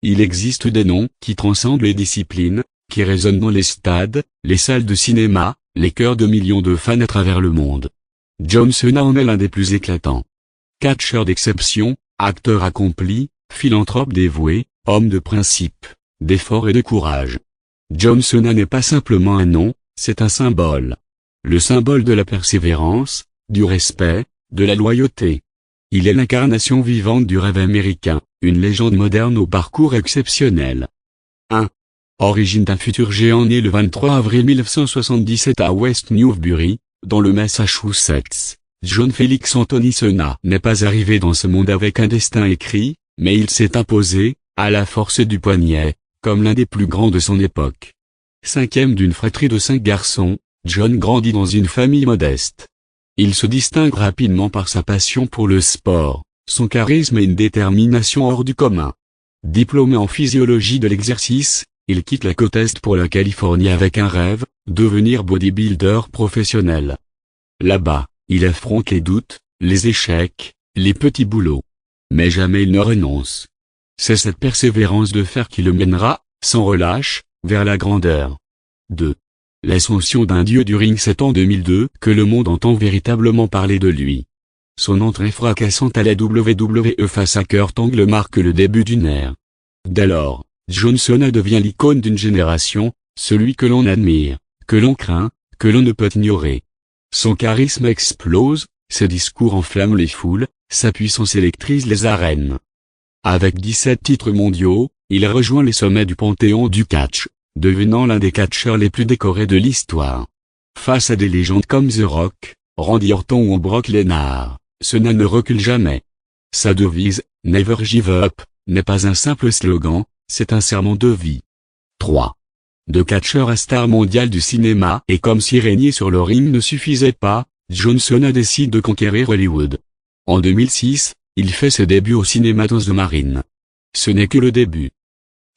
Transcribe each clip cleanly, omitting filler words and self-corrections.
il existe des noms qui transcendent les disciplines, qui résonnent dans les stades, les salles de cinéma, les cœurs de millions de fans à travers le monde. John Cena en est l'un des plus éclatants. Catcheur d'exception, acteur accompli, philanthrope dévoué, homme de principe, d'effort et de courage. John Cena n'est pas simplement un nom, c'est un symbole. Le symbole de la persévérance, du respect, de la loyauté. Il est l'incarnation vivante du rêve américain, une légende moderne au parcours exceptionnel. 1. Origine d'un futur géant né le 23 avril 1977 à West Newbury, dans le Massachusetts. John Félix Anthony Cena n'est pas arrivé dans ce monde avec un destin écrit, mais il s'est imposé, à la force du poignet, comme l'un des plus grands de son époque. Cinquième d'une fratrie de 5 garçons, John grandit dans une famille modeste. Il se distingue rapidement par sa passion pour le sport, son charisme et une détermination hors du commun. Diplômé en physiologie de l'exercice, il quitte la côte Est pour la Californie avec un rêve, devenir bodybuilder professionnel. Là-bas, il affronte les doutes, les échecs, les petits boulots. Mais jamais il ne renonce. C'est cette persévérance de fer qui le mènera, sans relâche, vers la grandeur. 2. L'ascension d'un dieu du ring, c'est en 2002 que le monde entend véritablement parler de lui. Son entrée fracassante à la WWE face à Kurt Angle marque le début d'une ère. Dès lors, John Cena devient l'icône d'une génération, celui que l'on admire, que l'on craint, que l'on ne peut ignorer. Son charisme explose, ses discours enflamment les foules, sa puissance électrise les arènes. Avec 17 titres mondiaux, il rejoint les sommets du panthéon du catch, devenant l'un des catcheurs les plus décorés de l'histoire. Face à des légendes comme The Rock, Randy Orton ou Brock Lesnar, Cena ne recule jamais. Sa devise, Never Give Up, n'est pas un simple slogan, c'est un serment de vie. 3. De catcheur à star mondiale du cinéma, et comme si régner sur le ring ne suffisait pas, John Cena décide de conquérir Hollywood. En 2006, il fait ses débuts au cinéma dans The Marine. Ce n'est que le début.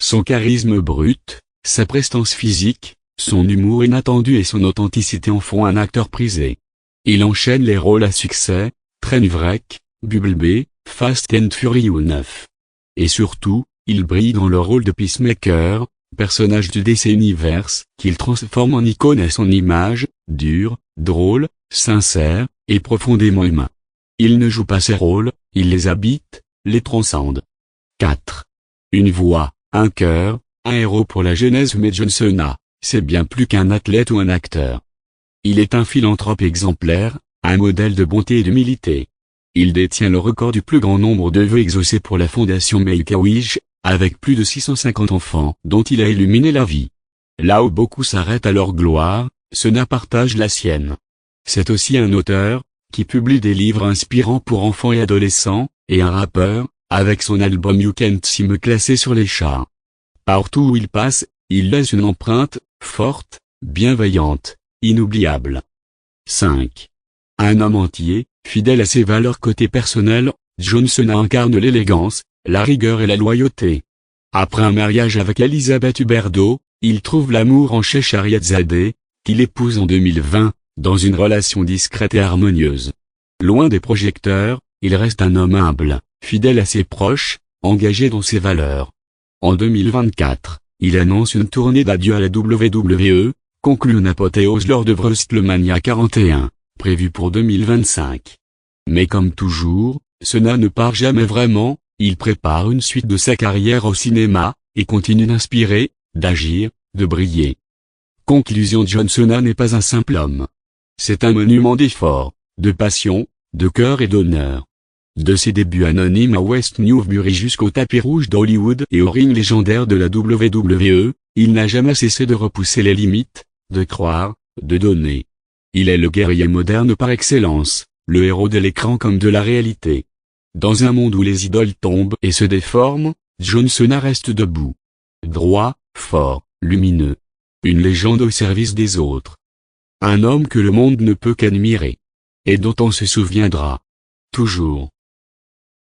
Son charisme brut, sa prestance physique, son humour inattendu et son authenticité en font un acteur prisé. Il enchaîne les rôles à succès, Trainwreck, Bumblebee, Fast and Furious 9. Et surtout, il brille dans le rôle de Peacemaker, personnage du DC Universe, qu'il transforme en icône à son image, dure, drôle, sincère, et profondément humain. Il ne joue pas ses rôles, il les habite, les transcende. 4. Une voix, un cœur, un héros pour la jeunesse, mais John Cena, c'est bien plus qu'un athlète ou un acteur. Il est un philanthrope exemplaire, un modèle de bonté et d'humilité. Il détient le record du plus grand nombre de vœux exaucés pour la fondation Make-A-Wish, avec plus de 650 enfants dont il a illuminé la vie. Là où beaucoup s'arrêtent à leur gloire, Cena partage la sienne. C'est aussi un auteur, qui publie des livres inspirants pour enfants et adolescents, et un rappeur, avec son album You Can't See Me classé sur les charts. Partout où il passe, il laisse une empreinte, forte, bienveillante, inoubliable. 5. Un homme entier, fidèle à ses valeurs côté personnel, John Cena incarne l'élégance, la rigueur et la loyauté. Après un mariage avec Elisabeth Huberdeau, il trouve l'amour en Scheherazade, qu'il épouse en 2020, dans une relation discrète et harmonieuse. Loin des projecteurs, il reste un homme humble, fidèle à ses proches, engagé dans ses valeurs. En 2024, il annonce une tournée d'adieu à la WWE, conclut une apothéose lors de WrestleMania 41, prévue pour 2025. Mais comme toujours, Cena ne part jamais vraiment, il prépare une suite de sa carrière au cinéma, et continue d'inspirer, d'agir, de briller. Conclusion: John Cena n'est pas un simple homme. C'est un monument d'effort, de passion, de cœur et d'honneur. De ses débuts anonymes à West Newbury jusqu'au tapis rouge d'Hollywood et au ring légendaire de la WWE, il n'a jamais cessé de repousser les limites, de croire, de donner. Il est le guerrier moderne par excellence, le héros de l'écran comme de la réalité. Dans un monde où les idoles tombent et se déforment, John Cena reste debout. Droit, fort, lumineux. Une légende au service des autres. Un homme que le monde ne peut qu'admirer. Et dont on se souviendra. Toujours.